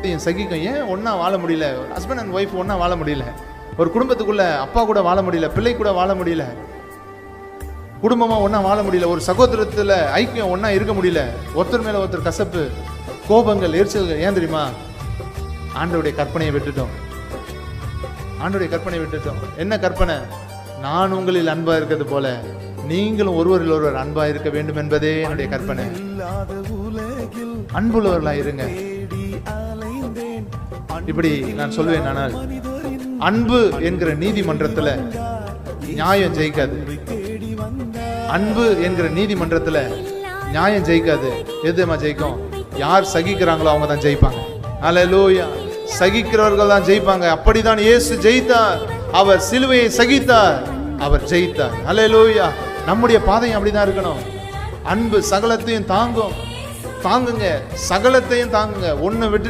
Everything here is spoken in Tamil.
சகிக்கும். ஏன் ஒன்றா வாழ முடியல? ஹஸ்பண்ட் அண்ட் ஒய்ஃப் ஒன்றா வாழ முடியல. ஒரு குடும்பத்துக்குள்ள அப்பா கூட வாழ முடியல, பிள்ளை கூட வாழ முடியல, குடும்பமாக ஒன்றா வாழ முடியல, ஒரு சகோதரத்தில் ஐக்கியம் ஒன்றா இருக்க முடியல. ஒருத்தர் மேலே ஒருத்தர் கசப்பு, கோபங்கள், எரிச்சல்கள். ஏன் தெரியுமா? ஆண்டவருடைய கற்பனையை விட்டுட்டோம். ஆண்டவருடைய கற்பனையை விட்டுட்டோம். என்ன கற்பனை? நான் உங்களில் அன்பா இருக்கிறது போல நீங்களும் ஒருவரில் ஒருவர் அன்பா இருக்க வேண்டும் என்பதே என்னுடைய கற்பனை. அன்புள்ளவர்களாக இருங்க. இப்படி நான் சொல்வேன். ஆனால் அன்பு என்கிற நீதிமன்றத்தில் நியாயம் ஜெயிக்காது. அன்பு என்கிற நீதிமன்றத்தில் நியாயம் ஜெயிக்காது. எதுமா ஜெயிக்கும்? யார் சகிக்கிறாங்களோ அவங்க தான் ஜெயிப்பாங்க. அல்லேலூயா. சகிக்கிறவர்கள் தான் ஜெயிப்பாங்க. அப்படிதான் இயேசு ஜெயித்தார். அவர் சிலுவையை சகித்தார், அவர் ஜெயித்தார். அல்லேலூயா. நம்முடைய பாதையும் அப்படிதான் இருக்கணும். அன்பு சகலத்தையும் தாங்குங்க, சகலத்தையும் தாங்குங்க. ஒன்னு விட்டு